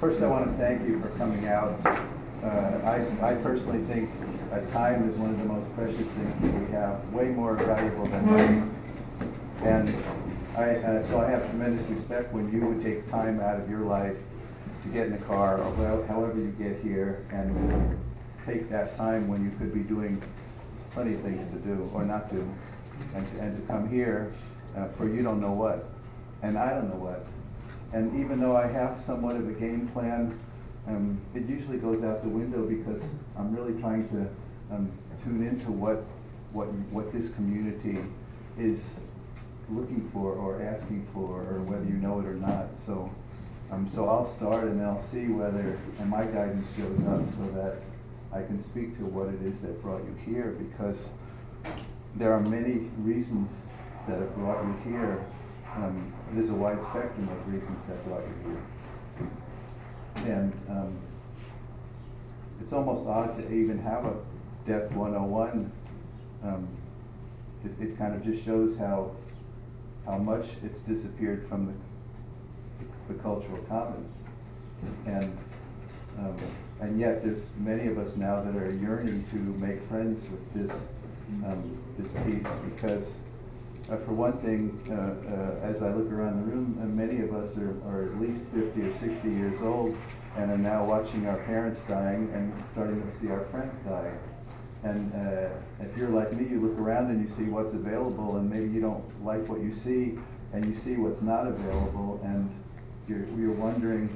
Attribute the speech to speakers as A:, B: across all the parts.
A: First, I want to thank you for coming out. I personally think time is one of the most precious things that we have, way more valuable than money. And so I have tremendous respect when you would take time out of your life to get in a car, or however you get here, and take that time when you could be doing plenty of things to do or not do, and to come here for you don't know what, and I don't know what. And even though I have somewhat of a game plan, it usually goes out the window because I'm really trying to tune into what this community is looking for or asking for, or whether you know it or not. So I'll start, and then I'll see whether my guidance shows up so that I can speak to what it is that brought you here, because there are many reasons that have brought you here. There's a wide spectrum of reasons that brought you here. And it's almost odd to even have a Death 101. It kind of just shows how much it's disappeared from the cultural commons. And yet there's many of us now that are yearning to make friends with this piece, because for one thing, as I look around the room, many of us are at least 50 or 60 years old and are now watching our parents dying and starting to see our friends die. And if you're like me, you look around and you see what's available, and maybe you don't like what you see, and you see what's not available, and you're wondering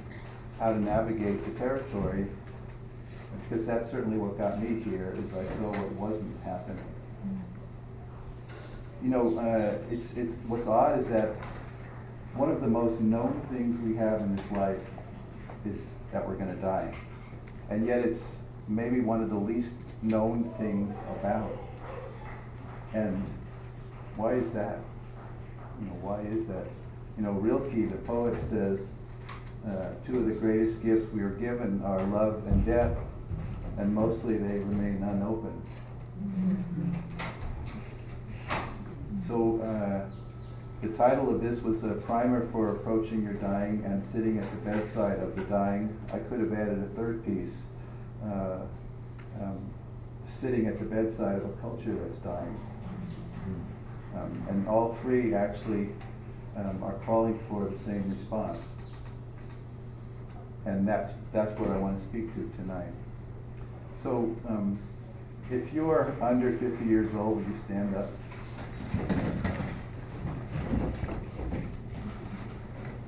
A: how to navigate the territory, because that's certainly what got me here, is I saw what wasn't happening. You know, what's odd is that one of the most known things we have in this life is that we're going to die. And yet it's maybe one of the least known things about it. And why is that? You know, why is that? You know, Rilke, the poet, says, two of the greatest gifts we are given are love and death, and mostly they remain unopened. So the title of this was a primer for approaching your dying and sitting at the bedside of the dying. I could have added a third piece, sitting at the bedside of a culture that's dying. And all three actually are calling for the same response. And that's what I want to speak to tonight. So if you're under 50 years old, would you stand up?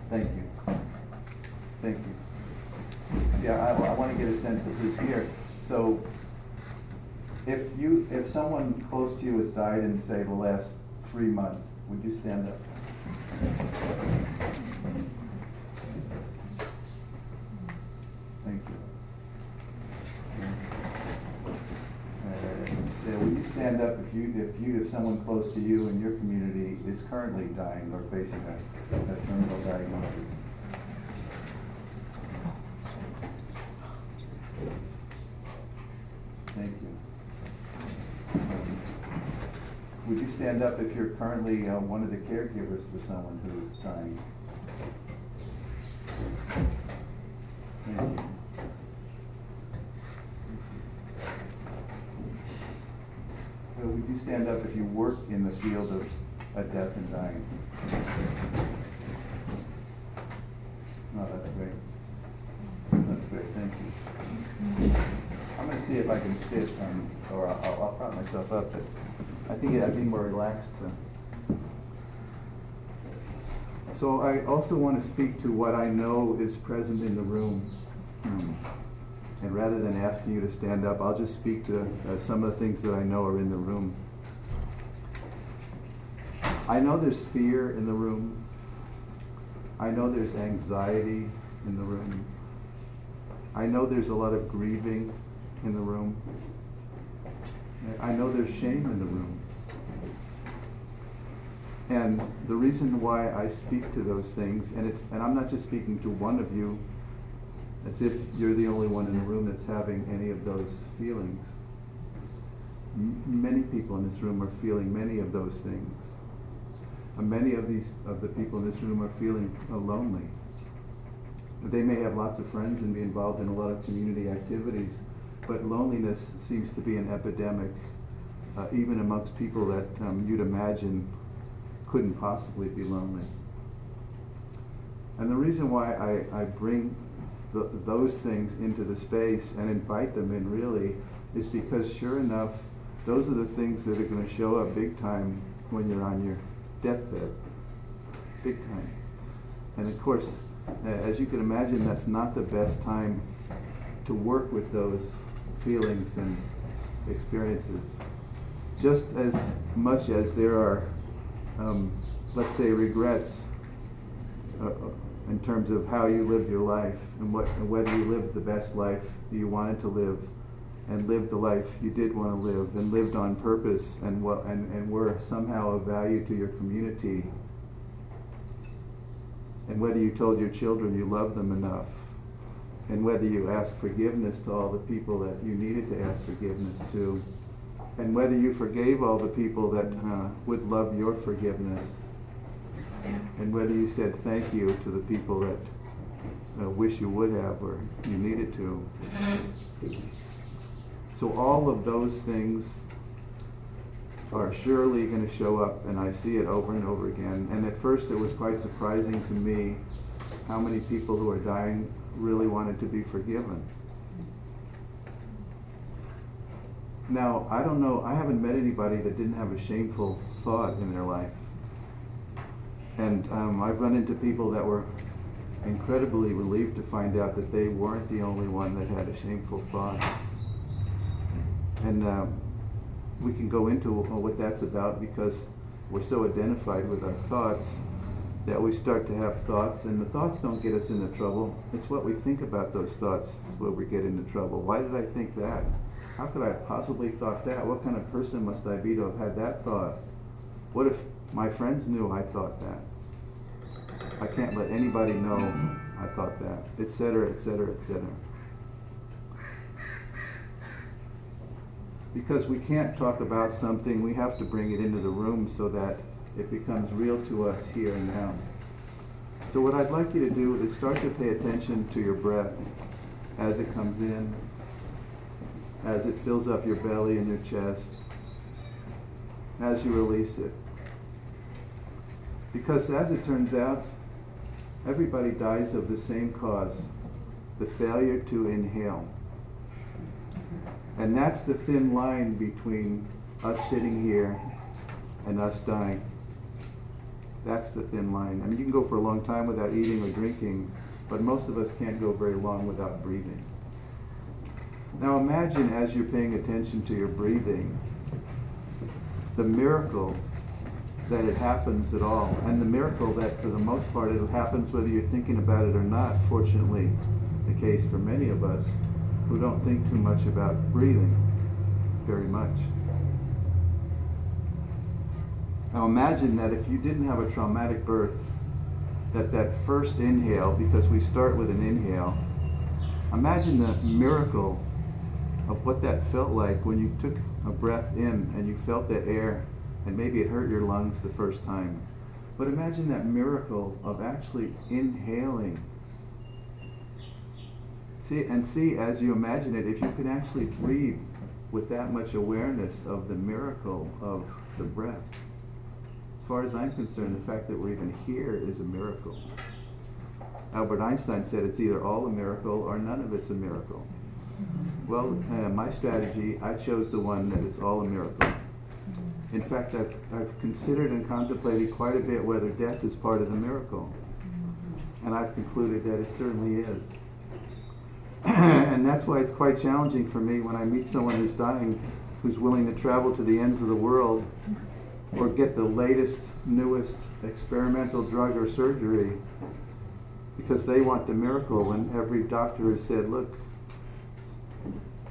A: Thank you. Thank you. Yeah, I want to get a sense of who's here. So if someone close to you has died in, say, the last 3 months, would you stand up? Thank you. Would you stand up if someone close to you in your community is currently dying or facing a terminal diagnosis? Thank you. Would you stand up if you're currently one of the caregivers for someone who is dying? Thank you. Would you stand up if you work in the field of death and dying? No, that's great. That's great, thank you. I'm going to see if I can sit, or I'll prop myself up, but I think I'd be more relaxed. So I also want to speak to what I know is present in the room. And rather than asking you to stand up, I'll just speak to some of the things that I know are in the room. I know there's fear in the room. I know there's anxiety in the room. I know there's a lot of grieving in the room. I know there's shame in the room. And the reason why I speak to those things, and I'm not just speaking to one of you, as if you're the only one in the room that's having any of those feelings. Many people in this room are feeling many of those things. And many of the people in this room are feeling lonely. they may have lots of friends and be involved in a lot of community activities, but loneliness seems to be an epidemic, even amongst people that you'd imagine couldn't possibly be lonely. And the reason why I bring those things into the space and invite them in really is because sure enough, those are the things that are going to show up big time when you're on your deathbed. Big time. And of course, as you can imagine, that's not the best time to work with those feelings and experiences. Just as much as there are, let's say, regrets in terms of how you lived your life and whether you lived the best life you wanted to live and lived the life you did want to live and lived on purpose and were somehow of value to your community, and whether you told your children you loved them enough, and whether you asked forgiveness to all the people that you needed to ask forgiveness to, and whether you forgave all the people that would love your forgiveness, and whether you said thank you to the people that wish you would have or you needed to. So all of those things are surely going to show up, and I see it over and over again. And at first it was quite surprising to me how many people who are dying really wanted to be forgiven. Now, I don't know, I haven't met anybody that didn't have a shameful thought in their life. And I've run into people that were incredibly relieved to find out that they weren't the only one that had a shameful thought. And we can go into what that's about because we're so identified with our thoughts that we start to have thoughts, and the thoughts don't get us into trouble. It's what we think about those thoughts is where we get into trouble. Why did I think that? How could I have possibly thought that? What kind of person must I be to have had that thought? What if my friends knew I thought that? I can't let anybody know I thought that, etc., etc., etc. Because we can't talk about something, we have to bring it into the room so that it becomes real to us here and now. So what I'd like you to do is start to pay attention to your breath as it comes in, as it fills up your belly and your chest, as you release it. Because as it turns out, everybody dies of the same cause, the failure to inhale. And that's the thin line between us sitting here and us dying. That's the thin line. I mean, you can go for a long time without eating or drinking, but most of us can't go very long without breathing. Now imagine as you're paying attention to your breathing, the miracle that it happens at all, and the miracle that for the most part it happens whether you're thinking about it or not, fortunately the case for many of us who don't think too much about breathing very much. Now imagine that if you didn't have a traumatic birth, that first inhale, because we start with an inhale, imagine the miracle of what that felt like when you took a breath in and you felt that air, and maybe it hurt your lungs the first time. But imagine that miracle of actually inhaling. See, as you imagine it, if you can actually breathe with that much awareness of the miracle of the breath. As far as I'm concerned, the fact that we're even here is a miracle. Albert Einstein said it's either all a miracle or none of it's a miracle. Well, my strategy, I chose the one that it's all a miracle. In fact, I've considered and contemplated quite a bit whether death is part of the miracle. And I've concluded that it certainly is. And that's why it's quite challenging for me when I meet someone who's dying, who's willing to travel to the ends of the world or get the latest, newest experimental drug or surgery because they want the miracle when every doctor has said, look,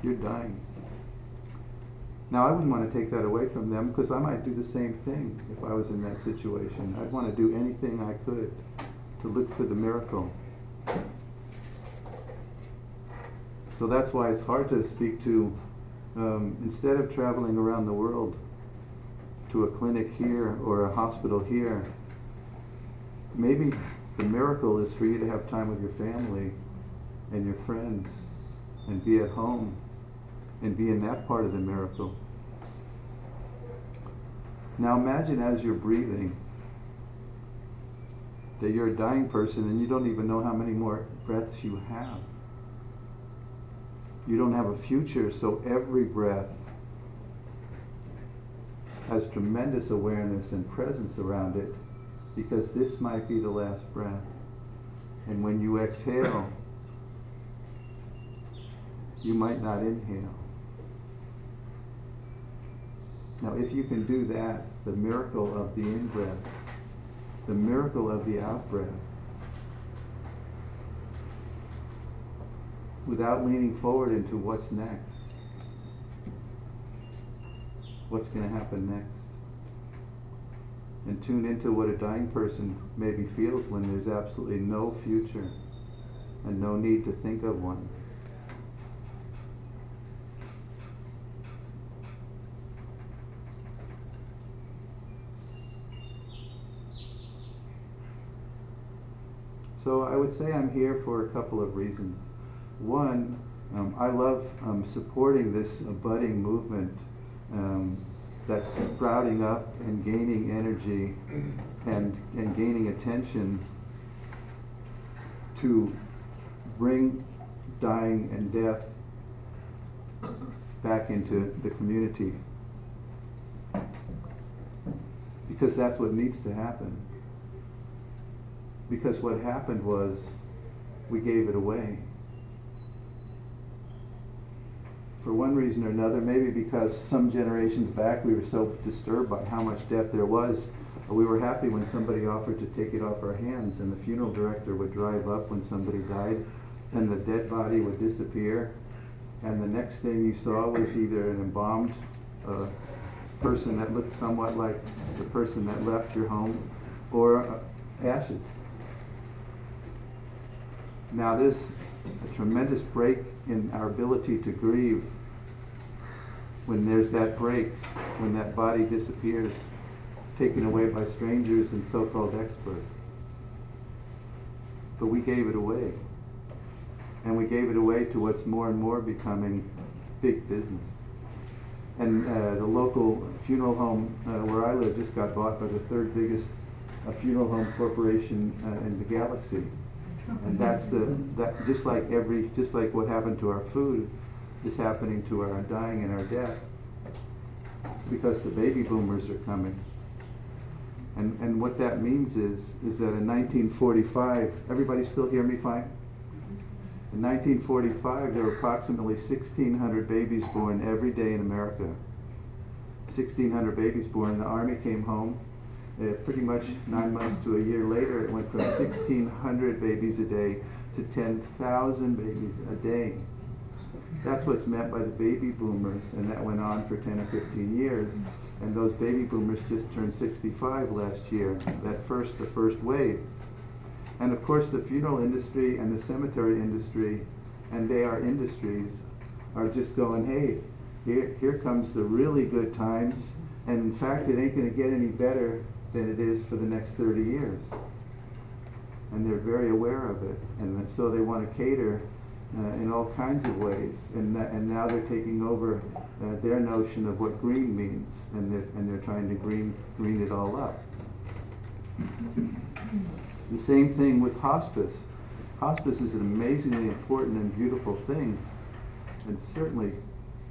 A: you're dying. Now, I wouldn't want to take that away from them because I might do the same thing if I was in that situation. I'd want to do anything I could to look for the miracle. So that's why it's hard to speak to, instead of traveling around the world to a clinic here or a hospital here, maybe The miracle is for you to have time with your family and your friends and be at home and be in that part of the miracle. Now imagine as you're breathing that you're a dying person and you don't even know how many more breaths you have. You don't have a future, so every breath has tremendous awareness and presence around it, because this might be the last breath. And when you exhale, you might not inhale. Now, if you can do that, the miracle of the in-breath, the miracle of the out-breath, without leaning forward into what's next, what's going to happen next, and tune into what a dying person maybe feels when there's absolutely no future and no need to think of one. So I would say I'm here for a couple of reasons. One, I love supporting this budding movement that's sprouting up and gaining energy and gaining attention to bring dying and death back into the community. Because that's what needs to happen. Because what happened was we gave it away. For one reason or another, maybe because some generations back we were so disturbed by how much death there was, we were happy when somebody offered to take it off our hands, and the funeral director would drive up when somebody died, and the dead body would disappear, and the next thing you saw was either an embalmed person that looked somewhat like the person that left your home, or ashes. Now there's a tremendous break in our ability to grieve when there's that break, when that body disappears, taken away by strangers and so-called experts. But we gave it away. And we gave it away to what's more and more becoming big business. And the local funeral home where I live just got bought by the third biggest funeral home corporation in the galaxy. And that's just like what happened to our food is happening to our dying and our death, because the baby boomers are coming. And what that means is that in 1945, everybody still hear me fine? In 1945, there were approximately 1,600 babies born every day in America. 1,600 babies born. The Army came home. Pretty much 9 months to a year later, it went from 1,600 babies a day to 10,000 babies a day. That's what's meant by the baby boomers, and that went on for 10 or 15 years. And those baby boomers just turned 65 last year, the first wave. And of course the funeral industry and the cemetery industry, and they are industries, are just going, hey, here comes the really good times, and in fact it ain't going to get any better than it is for the next 30 years. And they're very aware of it, and so they want to cater in all kinds of ways. And now they're taking over their notion of what green means, and they're trying to green it all up. The same thing with hospice. Hospice is an amazingly important and beautiful thing, and certainly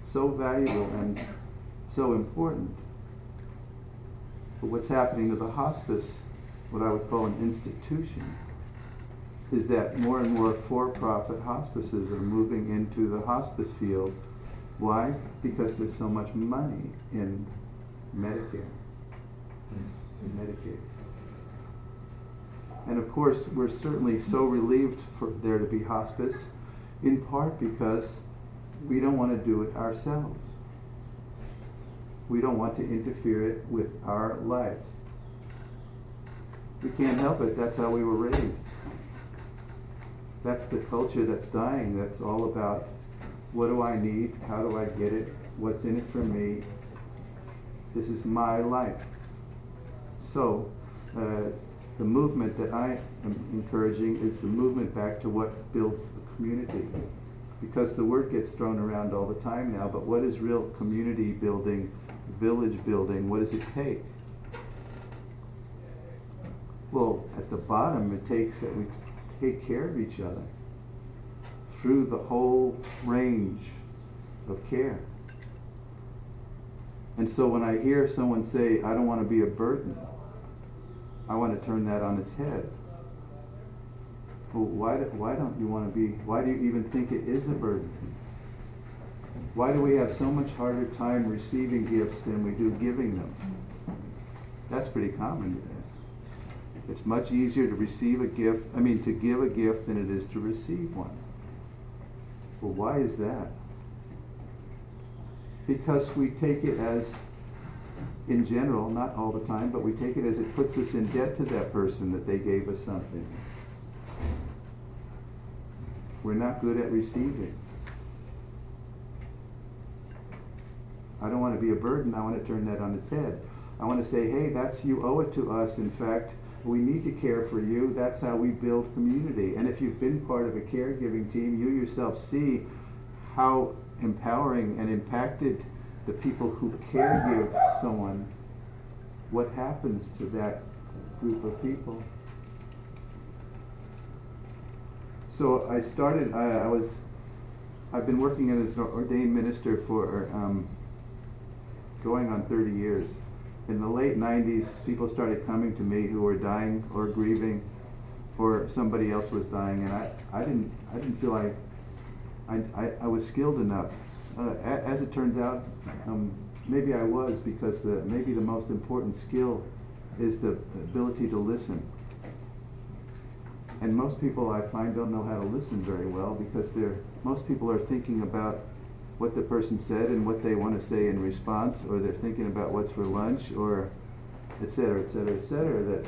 A: so valuable and so important. But what's happening to the hospice, what I would call an institution, is that more and more for-profit hospices are moving into the hospice field. Why? Because there's so much money in Medicare, in Medicaid. And of course, we're certainly so relieved for there to be hospice, in part because we don't want to do it ourselves. We don't want to interfere it with our lives. We can't help it. That's how we were raised. That's the culture that's dying. That's all about, what do I need? How do I get it? What's in it for me? This is my life. So, the movement that I am encouraging is the movement back to what builds a community. Because the word gets thrown around all the time now, but what is real community building, village building, what does it take? Well, at the bottom, it takes that we take care of each other through the whole range of care. And so when I hear someone say, I don't want to be a burden, I want to turn that on its head. Well, why don't you want to be, why do you even think it is a burden? Why do we have so much harder time receiving gifts than we do giving them? That's pretty common today. It's much easier to receive a gift, to give a gift than it is to receive one. Well, why is that? Because we take it as, in general, not all the time, but we take it as it puts us in debt to that person that they gave us something. We're not good at receiving. I don't want to be a burden. I want to turn that on its head. I want to say, hey, you owe it to us. In fact, we need to care for you. That's how we build community. And if you've been part of a caregiving team, you yourself see how empowering and impacted the people who caregive someone, what happens to that group of people. So I started, I've been working as an ordained minister for going on 30 years. In the late 90s, people started coming to me who were dying or grieving, or somebody else was dying, and I didn't feel like I was skilled enough. As it turned out, maybe I was, because maybe the most important skill is the ability to listen. And most people, I find, don't know how to listen very well, because most people are thinking about what the person said and what they want to say in response, or they're thinking about what's for lunch, or et cetera, et cetera, et cetera, that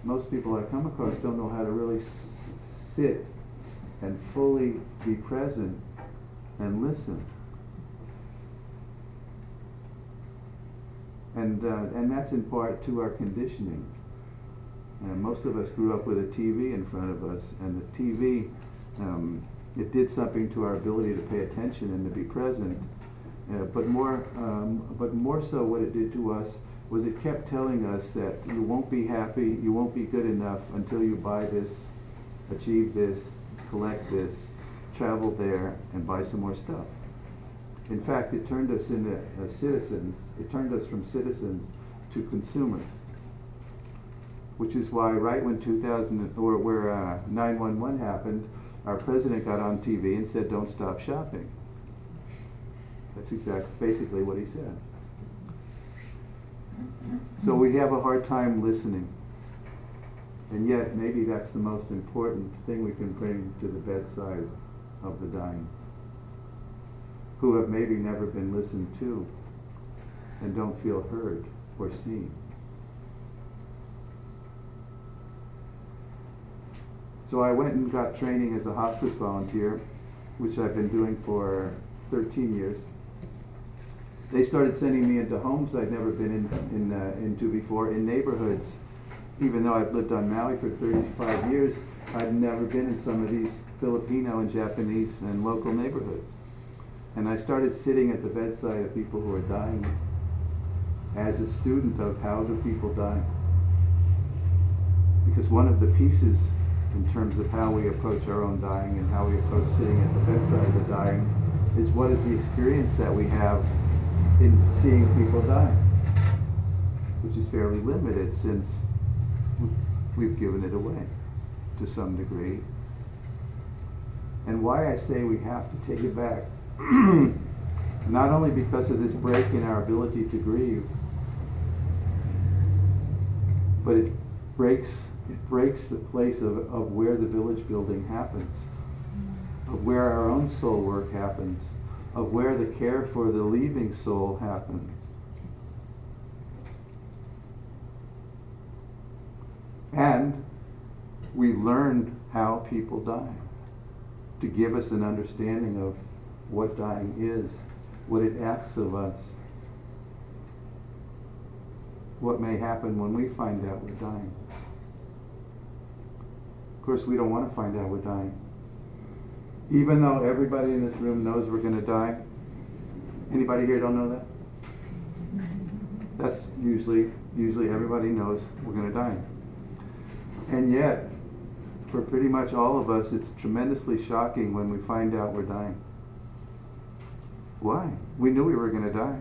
A: most people I come across don't know how to really sit and fully be present and listen. And that's in part to our conditioning. And most of us grew up with a TV in front of us, and the TV, it did something to our ability to pay attention and to be present. But more so, what it did to us was it kept telling us that you won't be happy, you won't be good enough until you buy this, achieve this, collect this, travel there, and buy some more stuff. In fact, it turned us into citizens. It turned us from citizens to consumers. Which is why, right when 9/11 happened, our president got on TV and said, "Don't stop shopping." That's basically what he said. So we have a hard time listening. And yet, maybe that's the most important thing we can bring to the bedside of the dying, who have maybe never been listened to and don't feel heard or seen. So I went and got training as a hospice volunteer, which I've been doing for 13 years. They started sending me into homes I'd never been into before, in neighborhoods. Even though I've lived on Maui for 35 years, I'd never been in some of these Filipino and Japanese and local neighborhoods. And I started sitting at the bedside of people who are dying as a student of how do people die. Because one of the pieces in terms of how we approach our own dying and how we approach sitting at the bedside of the dying is what is the experience that we have in seeing people die, which is fairly limited since we've given it away to some degree. And why I say we have to take it back, not only because of this break in our ability to grieve, but it breaks the place of where the village building happens, of where our own soul work happens, of where the care for the leaving soul happens. And we learned how people die to give us an understanding of what dying is, what it asks of us, what may happen when we find out we're dying. course, we don't want to find out we're dying. Even though everybody in this room knows we're going to die. Anybody here don't know that? That's usually everybody knows we're going to die. And yet, for pretty much all of us, it's tremendously shocking when we find out we're dying. Why? We knew we were going to die.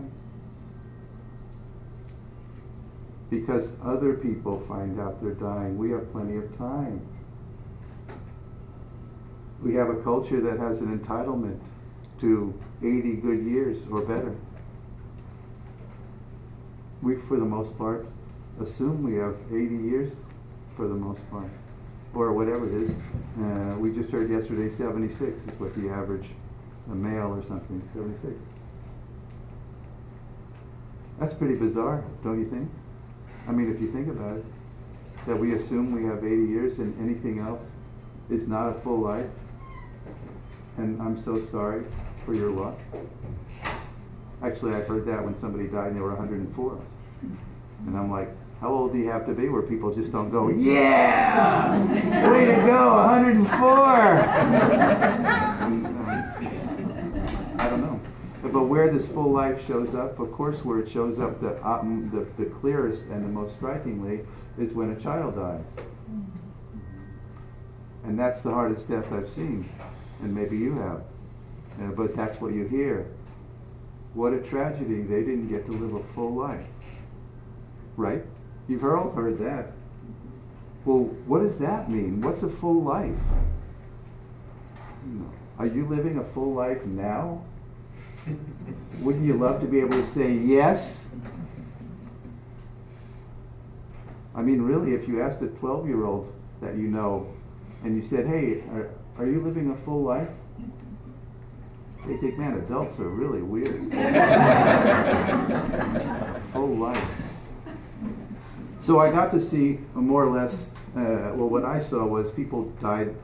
A: Because other people find out they're dying. We have plenty of time. We have a culture that has an entitlement to 80 good years or better. We, for the most part, assume we have 80 years for the most part, or whatever it is. We just heard yesterday 76 is what the average male or something, 76. That's pretty bizarre, don't you think? I mean, if you think about it, that we assume we have 80 years and anything else is not a full life. And I'm so sorry for your loss. Actually, I've heard that when somebody died and they were 104. And I'm like, how old do you have to be where people just don't go, yeah! Way to go, 104! I don't know. But where this full life shows up, of course, where it shows up the clearest and the most strikingly is when a child dies. And that's the hardest death I've seen. And maybe you have. But that's what you hear. What a tragedy. They didn't get to live a full life. Right? You've all heard that. Well, what does that mean? What's a full life? Are you living a full life now? Wouldn't you love to be able to say yes? I mean, really, if you asked a 12-year-old that you know, and you said, hey, are you living a full life? They think, man, adults are really weird. Full life. So I got to see more or less, well, what I saw was people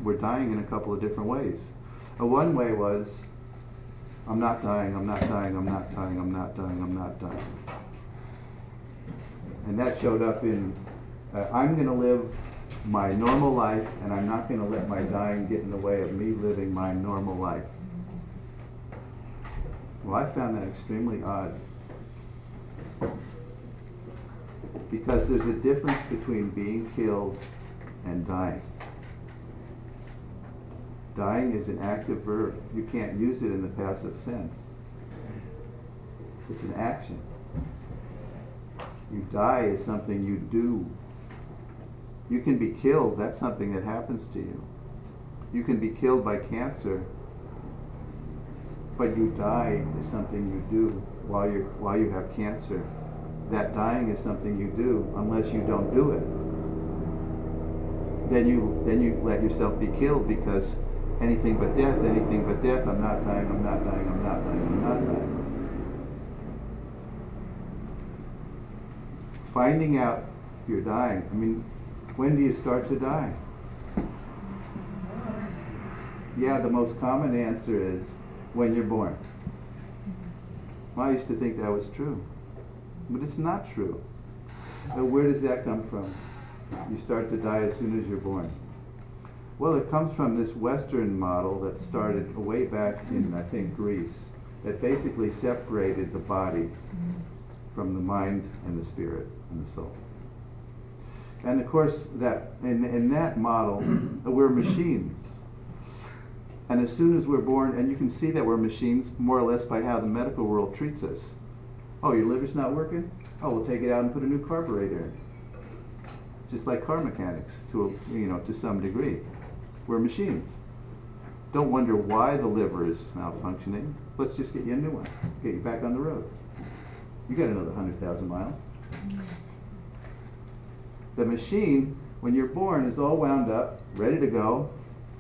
A: were dying in a couple of different ways. One way was, I'm not dying, I'm not dying, I'm not dying, I'm not dying, I'm not dying. And that showed up in, I'm going to live my normal life, and I'm not going to let my dying get in the way of me living my normal life. Well, I found that extremely odd. Because there's a difference between being killed and dying. Dying is an active verb. You can't use it in the passive sense. It's an action. You die is something you do. You can be killed, that's something that happens to you. You can be killed by cancer, but you die is something you do while you have cancer. That dying is something you do unless you don't do it. Then you let yourself be killed because anything but death, I'm not dying, I'm not dying, I'm not dying, I'm not dying. Finding out you're dying, I mean, when do you start to die? Yeah, the most common answer is when you're born. Well, I used to think that was true, but it's not true. Where does that come from? You start to die as soon as you're born. Well, it comes from this Western model that started way back in, I think, Greece, that basically separated the body from the mind and the spirit and the soul. And of course, that in that model, we're machines. And as soon as we're born, and you can see that we're machines more or less by how the medical world treats us. Oh, your liver's not working? Oh, we'll take it out and put a new carburetor in. Just like car mechanics, to some degree. We're machines. Don't wonder why the liver is malfunctioning. Let's just get you a new one. Get you back on the road. You got another 100,000 miles. The machine, when you're born, is all wound up, ready to go,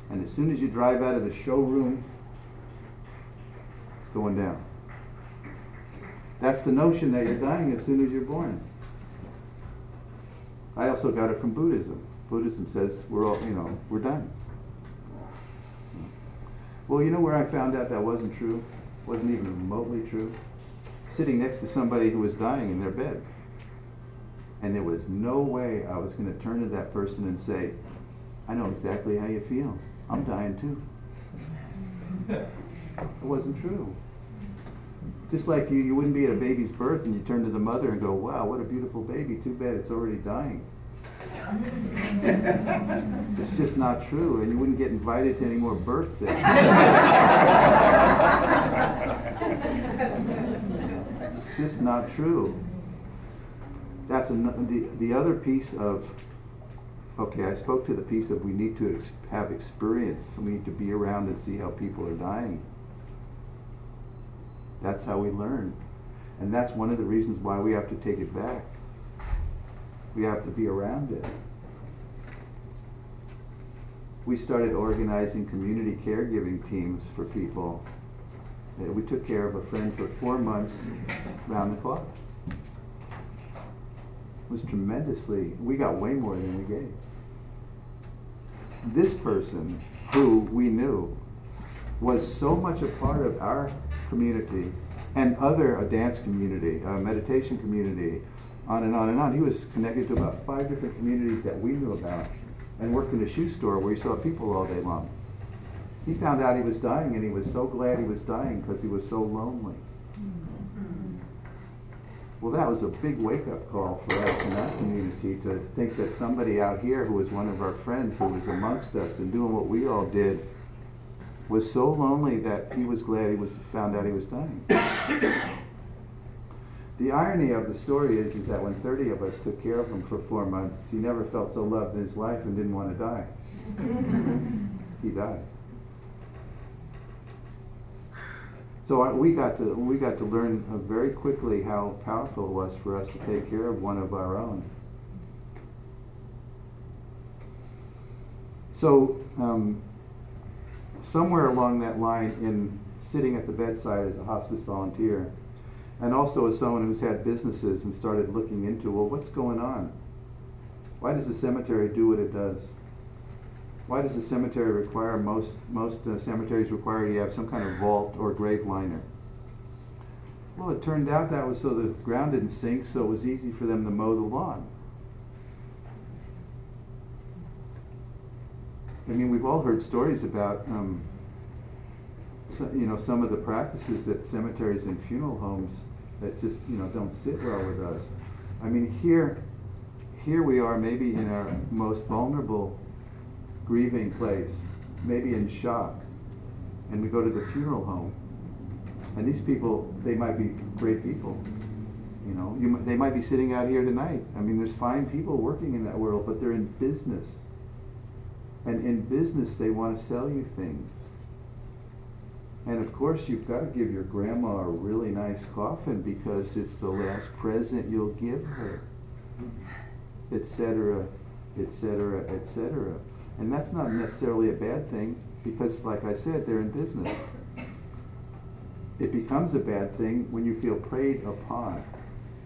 A: and as soon as you drive out of the showroom, it's going down. That's the notion that you're dying as soon as you're born. I also got it from Buddhism. Buddhism says we're all, we're done. Well, you know where I found out that wasn't true? Wasn't even remotely true? Sitting next to somebody who was dying in their bed. And there was no way I was going to turn to that person and say,
B: I know exactly how you feel. I'm dying too. It wasn't true. Just like you wouldn't be at a baby's birth and you turn to the mother and go, wow, what a beautiful baby, too bad it's already dying. It's just not true, and you wouldn't get invited to any more births. It's just not true. That's the other piece of, okay, I spoke to the piece of we need to have experience, we need to be around and see how people are dying. That's how we learn. And that's one of the reasons why we have to take it back. We have to be around it. We started organizing community caregiving teams for people. We took care of a friend for 4 months round the clock. It was tremendously, we got way more than we gave. This person, who we knew, was so much a part of our community and a dance community, a meditation community, on and on and on. He was connected to about 5 different communities that we knew about and worked in a shoe store where he saw people all day long. He found out he was dying, and he was so glad he was dying because he was so lonely. Well, that was a big wake-up call for us in our community, to think that somebody out here who was one of our friends, who was amongst us and doing what we all did, was so lonely that he was glad he found out he was dying. The irony of the story is that when 30 of us took care of him for 4 months, he never felt so loved in his life and didn't want to die. He died. So we got to learn very quickly how powerful it was for us to take care of one of our own. So somewhere along that line, in sitting at the bedside as a hospice volunteer, and also as someone who's had businesses and started looking into, well, what's going on? Why does the cemetery do what it does? Why does the cemetery require, most cemeteries require you have some kind of vault or grave liner? Well, it turned out that was so the ground didn't sink, so it was easy for them to mow the lawn. I mean, we've all heard stories about some of the practices that cemeteries and funeral homes that just don't sit well with us. I mean, here we are, maybe in our most vulnerable grieving place, maybe in shock, and we go to the funeral home, and these people, they might be great people. They might be sitting out here tonight. I mean, there's fine people working in that world, but they're in business. And in business, they want to sell you things. And of course, you've got to give your grandma a really nice coffin because it's the last present you'll give her, etc., etc., etc. And that's not necessarily a bad thing because, like I said, they're in business. It becomes a bad thing when you feel preyed upon,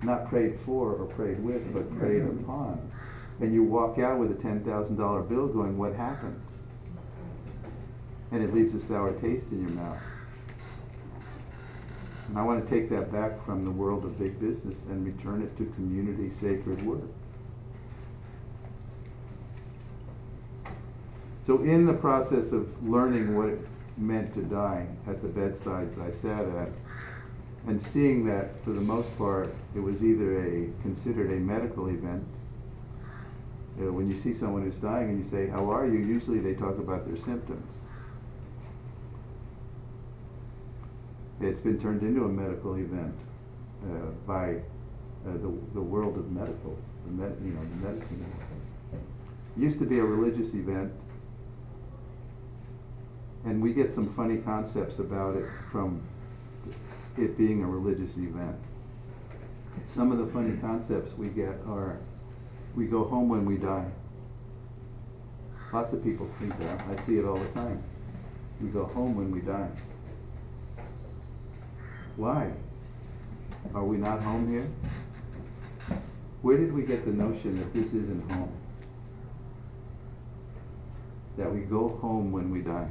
B: not prayed for or prayed with, but preyed upon. And you walk out with a $10,000 bill going, what happened? And it leaves a sour taste in your mouth. And I want to take that back from the world of big business and return it to community sacred work. So in the process of learning what it meant to die at the bedsides I sat at, and seeing that for the most part it was either considered a medical event. When you see someone who's dying and you say, how are you? Usually they talk about their symptoms. It's been turned into a medical event by the world of medical, the medicine. It used to be a religious event, and we get some funny concepts about it from it being a religious event. Some of the funny concepts we get are, we go home when we die. Lots of people think that. I see it all the time. We go home when we die. Why? Are we not home here? Where did we get the notion that this isn't home? That we go home when we die?